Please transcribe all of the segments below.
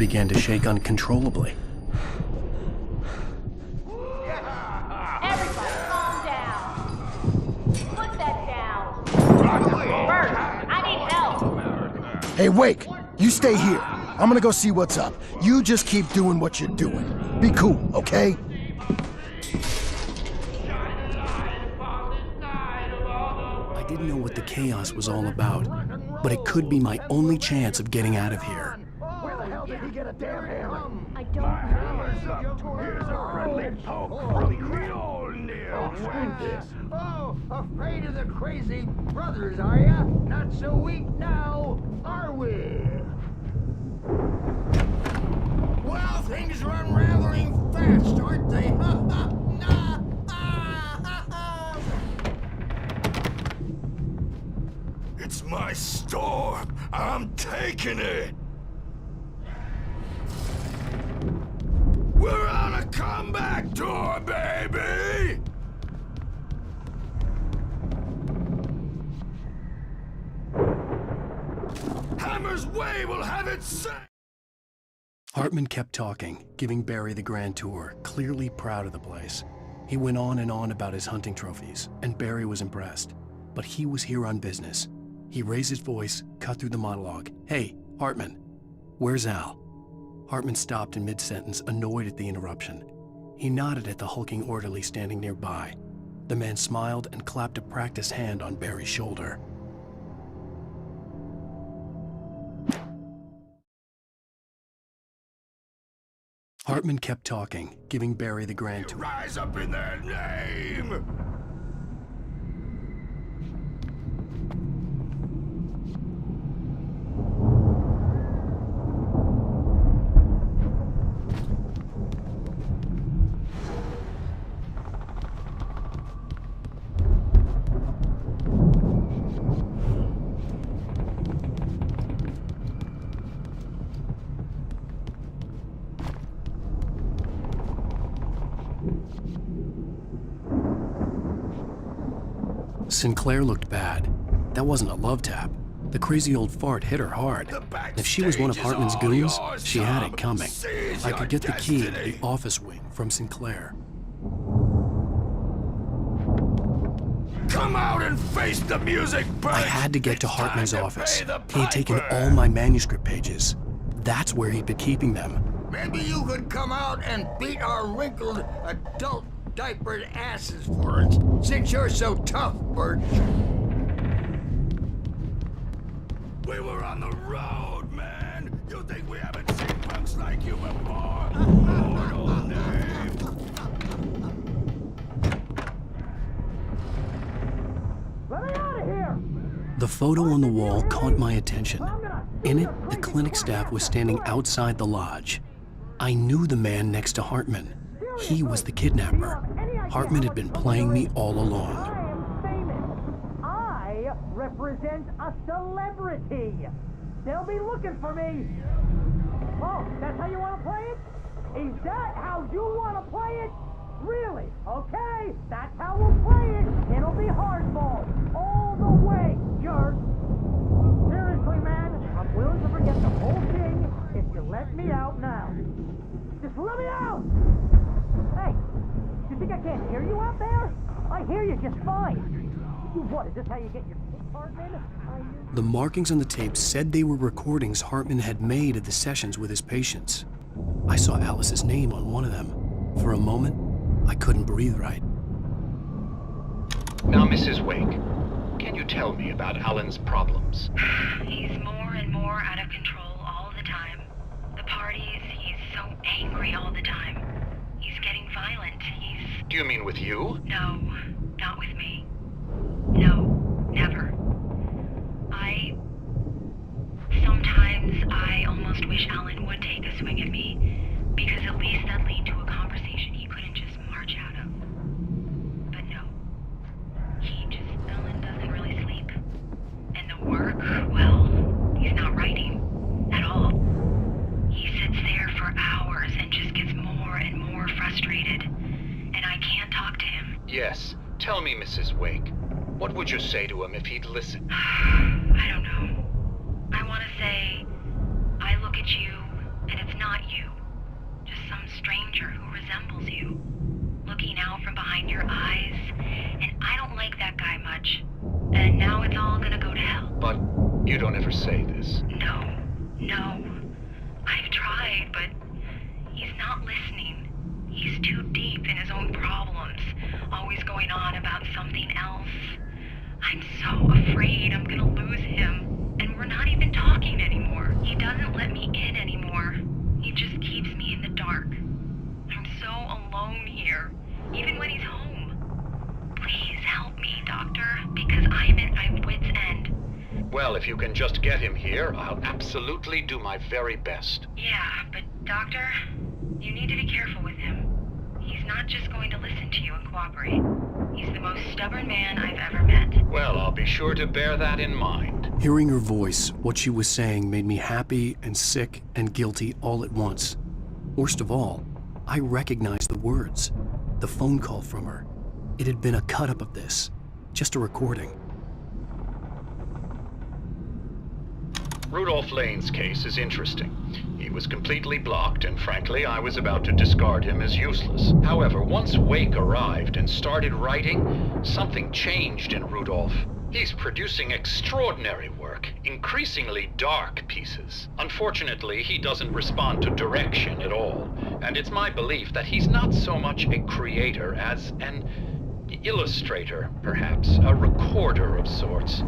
began to shake uncontrollably. Everybody, calm down. Put that down. Bert, I need help. Hey, Wake, you stay here. I'm gonna go see what's up. You just keep doing what you're doing. Be cool, okay? I didn't know what the chaos was all about, but it could be my only chance of getting out of here. Where the hell did he get a damn hammer? I don't know. Here's a friendly poke from Creole near. Oh, afraid of the crazy brothers, are ya? Not so weak now, are we? Well, things are unraveling fast, aren't they? It's my store. I'm taking it. We're on a comeback tour, baby! Hammer's Way will have it set! Hartman kept talking, giving Barry the grand tour, clearly proud of the place. He went on and on about his hunting trophies, and Barry was impressed. But he was here on business. He raised his voice, cut through the monologue. "Hey, Hartman, where's Al?" Hartman stopped in mid-sentence, annoyed at the interruption. He nodded at the hulking orderly standing nearby. The man smiled and clapped a practiced hand on Barry's shoulder. Hartman kept talking, giving Barry the grand tour. Rise up in their name! Sinclair looked bad. That wasn't a love tap. The crazy old fart hit her hard. If she was one of Hartman's goons, she had it coming. I could get the key to the office wing from Sinclair. Come out and face the music, Bert! I had to get to It's Hartman's time to office. pay the He had taken piper. all my manuscript pages. That's where he'd been keeping them. Maybe you could come out and beat our wrinkled adult diapered asses for us, since you're so tough, Bert. We were on the road, man! You think we haven't seen punks like you before? Mortal name! Let me out of here! The photo on the wall caught my attention. In it, the clinic staff was standing outside the lodge. I knew the man next to Hartman. He was the kidnapper. Hartman had been playing me all along. I am famous. I represent a celebrity. They'll be looking for me. Oh, that's how you want to play it? Is that how you want to play it? Really? Okay, that's how we'll play it. It'll be hardball all the way, jerk. Seriously, man, I'm willing to forget the whole thing if you let me out now. Just let me out! Hey, you think I can't hear you out there? I hear you just fine. What, is this how you get your kick, Hartman? The markings on the tape said they were recordings Hartman had made at the sessions with his patients. I saw Alice's name on one of them. For a moment, I couldn't breathe right. Now, Mrs. Wake, can you tell me about Alan's problems? He's more and more out of control all the time. The parties, he's so angry all the time. He's getting violent. Do you mean with you? No, not with me. No, never. Sometimes I almost wish Alan would take a swing at me, because at least that'd lead to a conversation he couldn't just march out of. But no. Alan doesn't really sleep. And the work, well, he's not writing at all. He sits there for hours and just gets more and more frustrated. And I can't talk to him. Yes. Tell me, Mrs. Wake. What would you say to him if he'd listen? I don't know. I want to say, I look at you, and it's your eyes, and I don't like that guy much. And now it's all gonna go to hell. But you don't ever say this. No. I've tried, but he's not listening. He's too deep in his own problems, always going on about something else. I'm so afraid I'm gonna lose him, and we're not even talking anymore. He doesn't let me in anymore. He just keeps me in the dark. I'm so alone here, even when he's home. Please help me, Doctor, because I'm at my wit's end. Well, if you can just get him here, I'll absolutely do my very best. Yeah, but Doctor, you need to be careful with him. He's not just going to listen to you and cooperate. He's the most stubborn man I've ever met. Well, I'll be sure to bear that in mind. Hearing her voice, what she was saying made me happy and sick and guilty all at once. Worst of all, I recognized the words. The phone call from her. It had been a cut-up of this. Just a recording. Rudolph Lane's case is interesting. He was completely blocked, and frankly, I was about to discard him as useless. However, once Wake arrived and started writing, something changed in Rudolph. He's producing extraordinary work, increasingly dark pieces. Unfortunately, he doesn't respond to direction at all, and it's my belief that he's not so much a creator as an illustrator, perhaps, a recorder of sorts.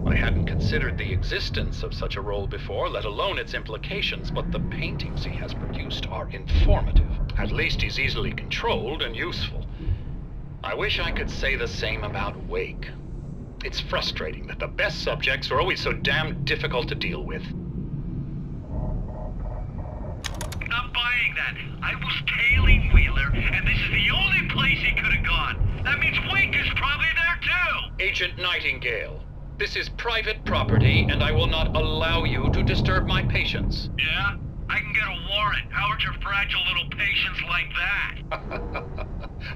I hadn't considered the existence of such a role before, let alone its implications, but the paintings he has produced are informative. At least he's easily controlled and useful. I wish I could say the same about Wake. It's frustrating that the best subjects are always so damn difficult to deal with. Not buying that. I was tailing Wheeler, and this is the only place he could have gone. That means Wake is probably there too! Agent Nightingale, this is private property, and I will not allow you to disturb my patients. Yeah? I can get a warrant. How would your fragile little patients like that?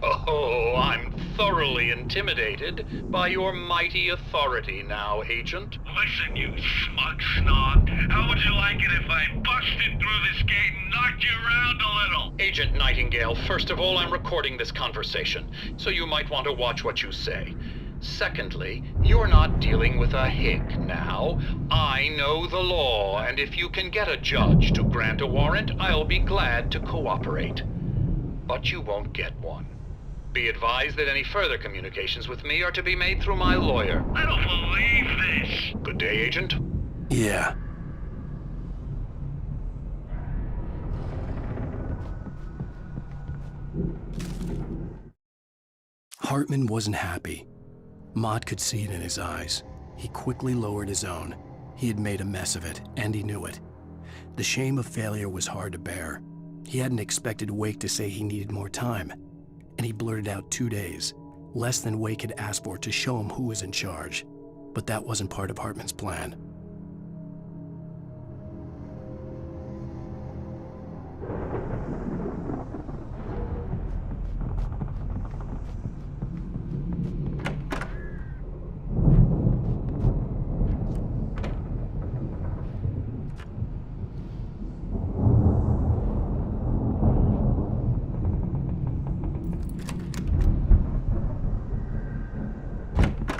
Oh, I'm thoroughly intimidated by your mighty authority now, Agent. Listen, you smug snob. How would you like it if I busted through this gate and knocked you around a little? Agent Nightingale, first of all, I'm recording this conversation, so you might want to watch what you say. Secondly, you're not dealing with a hick now. I know the law, and if you can get a judge to grant a warrant, I'll be glad to cooperate. But you won't get one. Be advised that any further communications with me are to be made through my lawyer. I don't believe this. Good day, Agent. Yeah. Hartman wasn't happy. Mott could see it in his eyes. He quickly lowered his own. He had made a mess of it, and he knew it. The shame of failure was hard to bear. He hadn't expected Wake to say he needed more time, and he blurted out 2 days, less than Wake had asked for to show him who was in charge. But that wasn't part of Hartman's plan.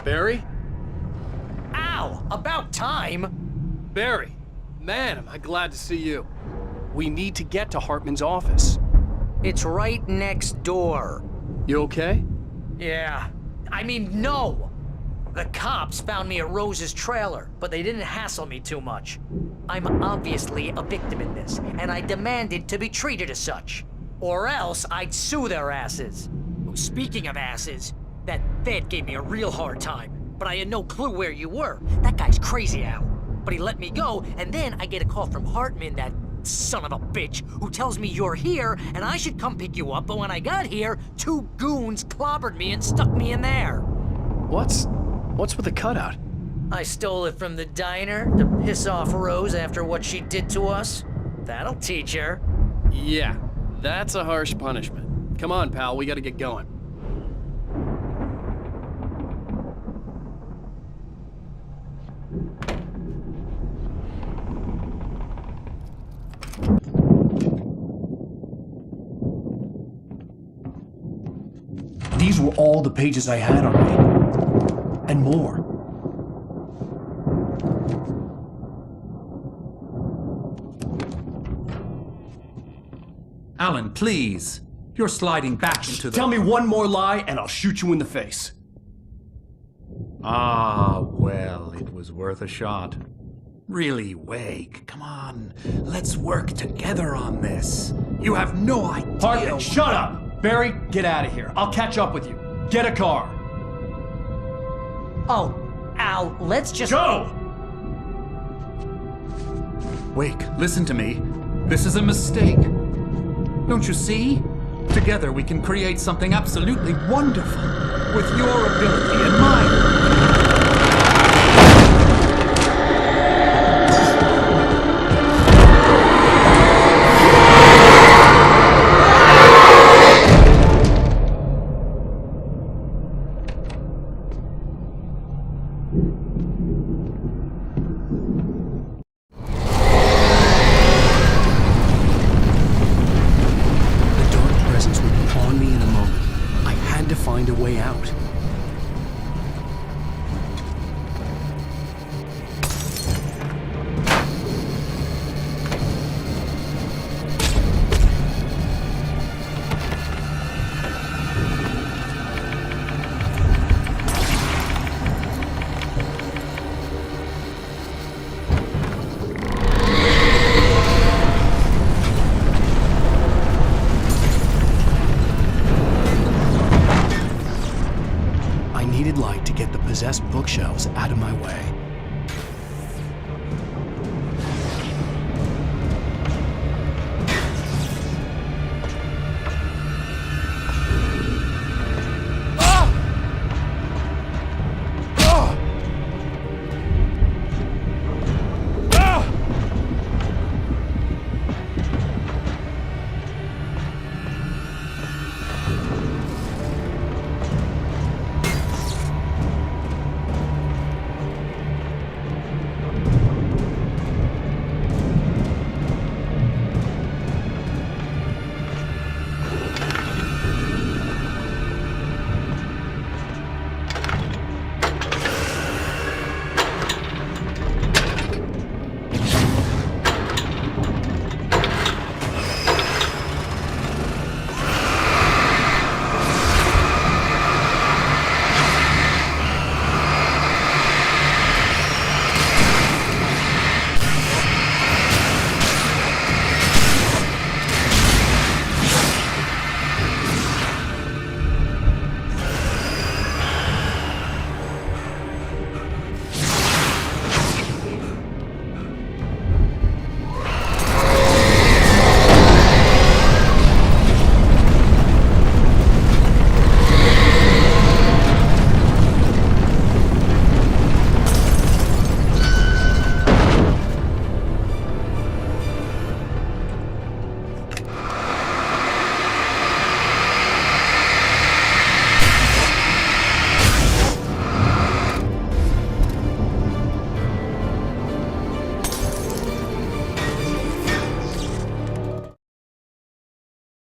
Barry? Ow! About time! Barry! Man, am I glad to see you. We need to get to Hartman's office. It's right next door. You okay? Yeah. I mean, no! The cops found me at Rose's trailer, but they didn't hassle me too much. I'm obviously a victim in this, and I demanded to be treated as such. Or else I'd sue their asses. Speaking of asses, that Fed gave me a real hard time, but I had no clue where you were. That guy's crazy, Al. But he let me go, and then I get a call from Hartman, that son of a bitch, who tells me you're here, and I should come pick you up, but when I got here, 2 goons clobbered me and stuck me in there. What's with the cutout? I stole it from the diner to piss off Rose after what she did to us. That'll teach her. Yeah, that's a harsh punishment. Come on, pal, we gotta get going. These were all the pages I had on me. And more. Alan, please. You're sliding back into the... Tell me one more lie and I'll shoot you in the face. Ah, well, it was worth a shot. Really, Wake, come on. Let's work together on this. You have no idea... Hartman, shut up! Barry, get out of here. I'll catch up with you. Get a car. Oh, Al, let's just... Go! Wake, listen to me. This is a mistake. Don't you see? Together we can create something absolutely wonderful. With your ability and mine. Find a way out. Light to get the possessed bookshelves out of my way.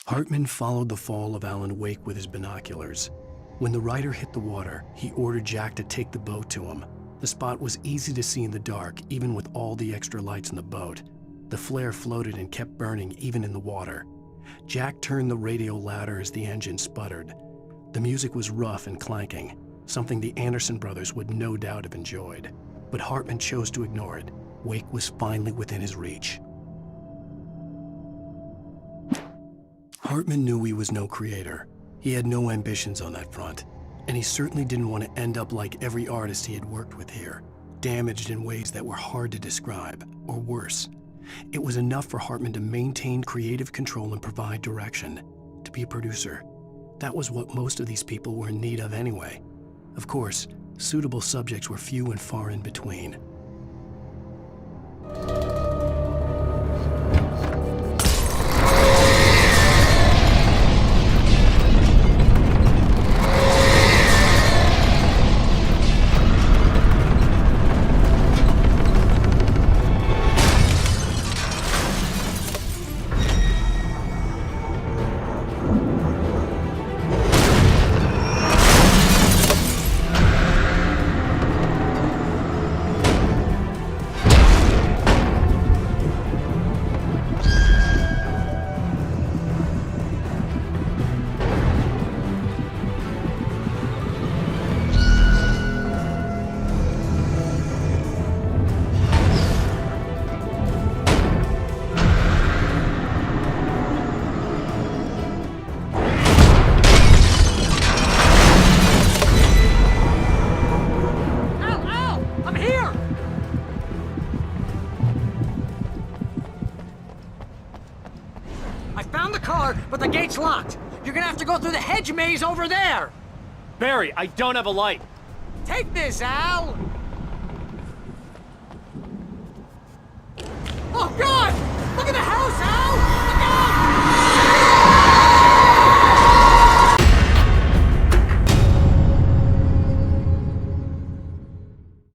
Hartman followed the fall of Alan Wake with his binoculars. When the rider hit the water, he ordered Jack to take the boat to him. The spot was easy to see in the dark, even with all the extra lights in the boat. The flare floated and kept burning even in the water. Jack turned the radio louder as the engine sputtered. The music was rough and clanking, something the Anderson brothers would no doubt have enjoyed. But Hartman chose to ignore it. Wake was finally within his reach. Hartman knew he was no creator. He had no ambitions on that front, and he certainly didn't want to end up like every artist he had worked with here, damaged in ways that were hard to describe, or worse. It was enough for Hartman to maintain creative control and provide direction, to be a producer. That was what most of these people were in need of anyway. Of course, suitable subjects were few and far in between. gate's locked. You're gonna have to go through the hedge maze over there. Barry, I don't have a light. Take this, Al.